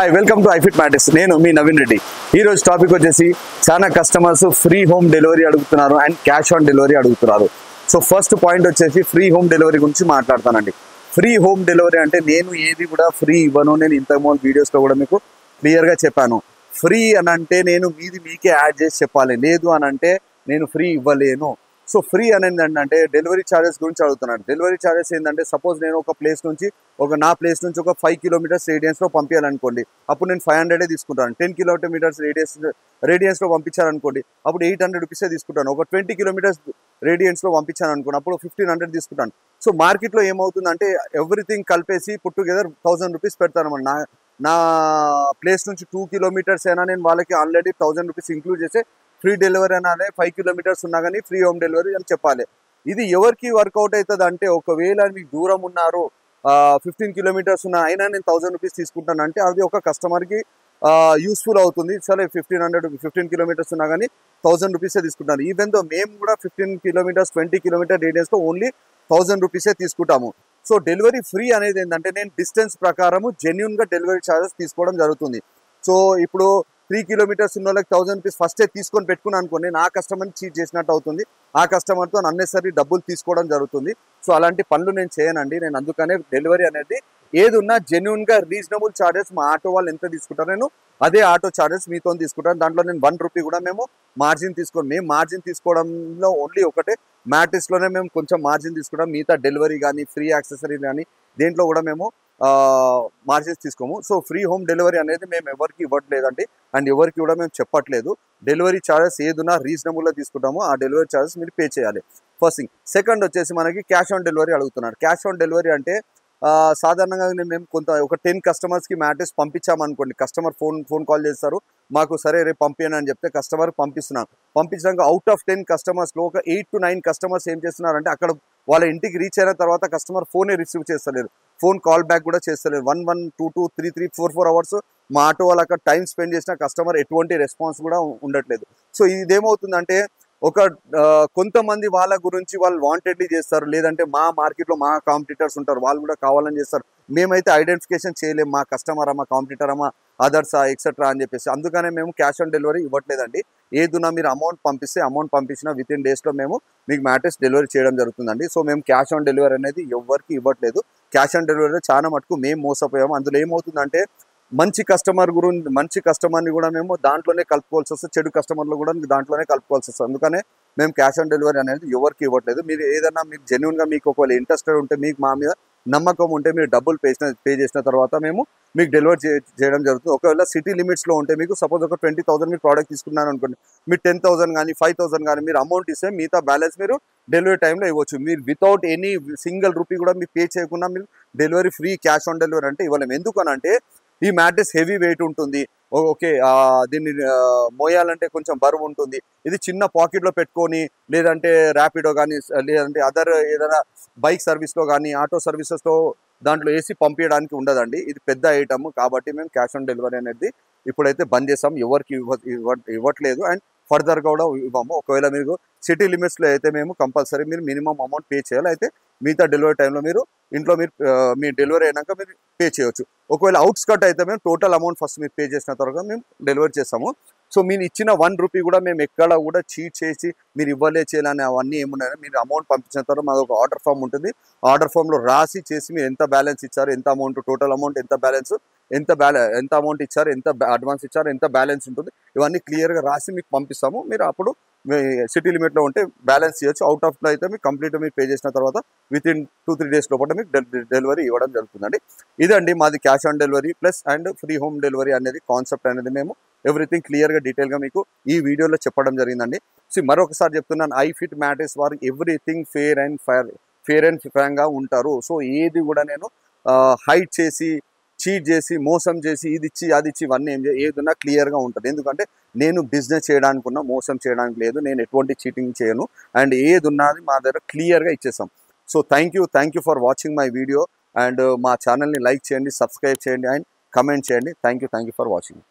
Hi welcome to iFit Matters. నేను మీ నవీన్ రెడ్డి. ఈరోజు టాపిక్ వచ్చేసి చాలా కస్టమర్స్ ఫ్రీ హోమ్ డెలివరీ అడుగుతున్నారు అండ్ క్యాష్ ఆన్ డెలివరీ అడుగుతున్నారు. సో ఫస్ట్ పాయింట్ వచ్చేసి ఫ్రీ హోమ్ డెలివరీ గురించి మాట్లాడతానండి. ఫ్రీ హోమ్ డెలివరీ అంటే నేను ఏది కూడా ఫ్రీ ఇవ్వను. నేను ఇంతకుముందు వీడియోస్లో కూడా మీకు క్లియర్గా చెప్పాను. ఫ్రీ అని అంటే నేను మీకే యాడ్ చేసి చెప్పాలి, లేదు అని అంటే నేను ఫ్రీ ఇవ్వలేను. సో ఫ్రీ అనేది ఏంటంటే డెలివరీ ఛార్జెస్ గురించి అడుగుతున్నాను. డెలివరీ ఛార్జెస్ ఏంటంటే సపోజ్ నేను ఒక ప్లేస్ నుంచి నా ప్లేస్ నుంచి ఒక 5 కిలోమీటర్స్ రేడియన్స్లో పంపించాలనుకోండి, అప్పుడు నేను 500 తీసుకుంటాను. 10 కిలోమీటర్స్ రేడియన్స్లో పంపించాలనుకోండి, అప్పుడు 800 రూపీసే తీసుకుంటాను. ఒక 20 కిలోమీటర్స్ రేడియన్స్లో పంపించాను అనుకోండి, అప్పుడు 1500 తీసుకుంటాను. సో మార్కెట్లో ఏమవుతుందంటే ఎవ్రీథింగ్ కలిపేసి పుట్ టుగెదర్ 1000 రూపీస్ పెడతాను. నా ప్లేస్ నుంచి 2 కిలోమీటర్స్ అయినా నేను వాళ్ళకి ఆల్రెడీ 1000 రూపీస్ ఇంక్లూడ్ చేసి ఫ్రీ డెలివరీ అనాలి. 5 కిలోమీటర్స్ ఉన్నా కానీ ఫ్రీ హోమ్ డెలివరీ అని చెప్పాలి. ఇది ఎవరికి వర్కౌట్ అవుతుంది అంటే, ఒకవేళ మీకు దూరం ఉన్నారు, 15 కిలోమీటర్స్ ఉన్నా అయినా నేను 1000 రూపీస్ తీసుకుంటాను అంటే అది ఒక కస్టమర్కి యూస్ఫుల్ అవుతుంది. సరే 15 కిలోమీటర్స్ ఉన్నా కానీ 1000 రూపీసే తీసుకుంటాను. ఈవెన్ దో మేము కూడా 15 కిలోమీటర్స్ 20 కిలోమీటర్ రేడియన్స్తో ఓన్లీ 1000 రూపీసే తీసుకుంటాము. సో డెలివరీ ఫ్రీ అనేది ఏంటంటే నేను డిస్టెన్స్ ప్రకారము జెన్యున్గా డెలివరీ ఛార్జెస్ తీసుకోవడం జరుగుతుంది. సో ఇప్పుడు 3 కిలోమీటర్స్ ఉన్న వాళ్ళకి 1000 రూపీస్ ఫస్టే తీసుకొని పెట్టుకుని అనుకోండి, నా కస్టమర్ని చీట్ చేసినట్టు అవుతుంది. ఆ కస్టమర్తో అన్నెసరీ డబ్బులు తీసుకోవడం జరుగుతుంది. సో అలాంటి పనులు నేను చేయనండి. నేను అందుకనే డెలివరీ అనేది ఏది ఉన్నా జెన్యున్గా రీజనబుల్ ఛార్జెస్ మా ఆటో వాళ్ళు ఎంత తీసుకుంటారు, నేను అదే ఆటో ఛార్జెస్ మీతో తీసుకుంటాను. దాంట్లో నేను 1 రూపీ కూడా మేము మార్జిన్ తీసుకోండి. మేము మార్జిన్ తీసుకోవడంలో ఓన్లీ ఒకటే, మ్యాట్రిక్స్లోనే మేము కొంచెం మార్జిన్ తీసుకుంటాం. మిగతా డెలివరీ కానీ ఫ్రీ యాక్సెసరీ కానీ దేంట్లో కూడా మేము మార్జిన్స్ తీసుకోము. సో ఫ్రీ హోమ్ డెలివరీ అనేది మేము ఎవరికి ఇవ్వట్లేదండి అండ్ ఎవరికి కూడా మేము చెప్పట్లేదు. డెలివరీ ఛార్జెస్ ఏదున్నా రీజనబుల్గా తీసుకుంటాము. ఆ డెలివరీ ఛార్జెస్ మీరు పే చేయాలి, ఫస్ట్ థింగ్. సెకండ్ వచ్చేసి మనకి క్యాష్ ఆన్ డెలివరీ అడుగుతున్నారు. క్యాష్ ఆన్ డెలివరీ అంటే సాధారణంగా మేము ఒక 10 కస్టమర్స్కి మ్యాట్రిక్స్ పంపించామనుకోండి, కస్టమర్ ఫోన్ కాల్ చేస్తారు, మాకు సరే రేపు పంపించను అని చెప్తే కస్టమర్ పంపిస్తున్నాను. పంపించాక అవుట్ ఆఫ్ 10 కస్టమర్స్లో ఒక 8 to 9 కస్టమర్స్ ఏం చేస్తున్నారంటే, అక్కడ వాళ్ళ ఇంటికి రీచ్ అయిన తర్వాత కస్టమర్ ఫోనే రిసీవ్ చేస్తలేరు, ఫోన్ కాల్ బ్యాక్ కూడా చేస్తలేరు. 1 1 2 2 3 3 4 4 అవర్స్ మా ఆటో వాళ్ళు అక్కడ టైం స్పెండ్ చేసిన కస్టమర్ ఎటువంటి రెస్పాన్స్ కూడా ఉండట్లేదు. సో ఇదేమవుతుందంటే కొంతమంది వాళ్ళ గురించి వాళ్ళు వాంటెడ్లీ చేస్తారు, లేదంటే మా మార్కెట్లో మా కాంపిటీటర్స్ ఉంటారు, వాళ్ళు కూడా కావాలని చేస్తారు. మేమైతే ఐడెంటిఫికేషన్ చేయలేము మా కస్టమరా, మా కాంపిటీటరా, మా అదర్సా ఎక్సెట్రా అని చెప్పేసి. అందుకనే మేము క్యాష్ ఆన్ డెలివరీ ఇవ్వట్లేదండి. ఏదున్నా మీరు అమౌంట్ పంపించిన విత్ ఇన్ డేస్లో మేము మీకు మ్యాట్రిక్స్ డెలివరీ చేయడం జరుగుతుందండి. సో మేము క్యాష్ ఆన్ డెలివరీ అనేది ఎవరికి ఇవ్వట్లేదు. క్యాష్ ఆన్ డెలివరీలో చాలా మటుకు మేము మోసపోయాము. అందులో ఏమవుతుందంటే మంచి కస్టమర్ని కూడా మేము దాంట్లోనే కలుపుకోవాల్సి వస్తుంది, చెడు కస్టమర్లు కూడా దాంట్లోనే కలుపుకోవాల్సి వస్తుంది. అందుకనే మేము క్యాష్ ఆన్ డెలివరీ అనేది ఎవరికి ఇవ్వట్లేదు. మీరు ఏదైనా మీకు జెన్యున్గా మీకు ఒకవేళ ఇంట్రెస్టెడ్ ఉంటే, మీకు మా మీద నమ్మకం ఉంటే, మీరు డబ్బులు పే చేసిన తర్వాత మేము మీకు డెలివరీ చేయడం జరుగుతుంది. ఒకవేళ సిటీ లిమిట్స్లో ఉంటే, మీకు సపోజ్ ఒక 20,000 మీరు ప్రోడక్ట్ తీసుకున్నారు అనుకోండి, మీరు 10,000 కానీ 5,000 కానీ మీరు అమౌంట్ ఇస్తే మిగతా బ్యాలెన్స్ మీరు డెలివరీ టైంలో ఇవ్వచ్చు. మీరు వితౌట్ ఎనీ సింగిల్ రూపీ కూడా మీరు పే చేయకుండా మీరు delivery free cash on delivery అంటే ఇవ్వలేము. ఎందుకనంటే ఈ మ్యాట్రిక్స్ హెవీ వెయిట్ ఉంటుంది. ఓకే, దీన్ని మోయాలంటే కొంచెం బరువు ఉంటుంది. ఇది చిన్న పాకెట్లో పెట్టుకొని, లేదంటే ర్యాపిడో కానీ, లేదంటే అదర్ ఏదైనా బైక్ సర్వీస్లో కానీ, ఆటో సర్వీసెస్లో దాంట్లో వేసి పంపించడానికి ఉండదండి. ఇది పెద్ద ఐటమ్ కాబట్టి మేము క్యాష్ ఆన్ డెలివరీ అనేది ఇప్పుడైతే బంద్ చేసాం. ఎవరికి ఇవ్వట్లేదు అండ్ ఫర్దర్గా కూడా ఇవ్వము. ఒకవేళ మీరు సిటీ లిమిట్స్లో అయితే మేము కంపల్సరీ మీరు మినిమం అమౌంట్ పే చేయాలి. అయితే మిగతా డెలివరీ టైంలో మీరు ఇంట్లో మీ డెలివరీ అయినాక మీరు పే చేయవచ్చు. ఒకవేళ అవుట్స్కట్ అయితే మేము టోటల్ అమౌంట్ ఫస్ట్ మీరు పే చేసిన తర్వాత మేము డెలివరీ చేస్తాము. సో మీరు ఇచ్చిన 1 రూపీ కూడా మేము ఎక్కడ కూడా చీట్ చేసి మీరు ఇవ్వలేని అవన్నీ ఏమున్నాయో మీరు అమౌంట్ పంపించిన తర్వాత మాది ఒక ఆర్డర్ ఫామ్ ఉంటుంది. ఆర్డర్ ఫామ్లో రాసి చేసి మీరు ఎంత బ్యాలెన్స్ ఇచ్చారు, ఎంత అమౌంట్, టోటల్ అమౌంట్ ఎంత బ్యాలెన్స్, ఎంత అమౌంట్ ఇచ్చారు, ఎంత అడ్వాన్స్ ఇచ్చారు, ఎంత బ్యాలెన్స్ ఉంటుంది, ఇవన్నీ క్లియర్గా రాసి మీకు పంపిస్తాము. మీరు అప్పుడు సిటీ లిమిట్లో ఉంటే బ్యాలెన్స్ చేయొచ్చు. అవుట్ ఆఫ్లో అయితే మీకు కంప్లీట్గా మీరు పే చేసిన తర్వాత విత్ ఇన్ 2-3 డేస్ లోపల మీకు డెలివరీ ఇవ్వడం జరుగుతుందండి. ఇదండి మాది cash on delivery plus and free home delivery అనేది కాన్సెప్ట్ అనేది మేము ఎవ్రీథింగ్ క్లియర్గా డీటెయిల్గా మీకు ఈ వీడియోలో చెప్పడం జరిగిందండి. సో మరొకసారి చెప్తున్నాను, ఐఫిట్ మ్యాటర్స్ వారు ఎవ్రీథింగ్ ఫేర్ అండ్ ఫ్రాంక్గా ఉంటారు. సో ఏది కూడా నేను హైడ్ చేసి, చీట్ చేసి, మోసం చేసి, ఇది ఇచ్చి అది ఇచ్చి ఇవన్నీ ఏదన్నా క్లియర్గా ఉంటుంది. ఎందుకంటే నేను బిజినెస్ చేయడానికి ఉన్నా, మోసం చేయడానికి లేదు. నేను ఎటువంటి చీటింగ్ చేయను అండ్ ఏది ఉన్నది మా దగ్గర క్లియర్గా ఇచ్చేసాం. So thank you for watching my video and మా ఛానల్ని లైక్ చేయండి, సబ్స్క్రైబ్ చేయండి అండ్ కమెంట్ చేయండి. Thank you for watching.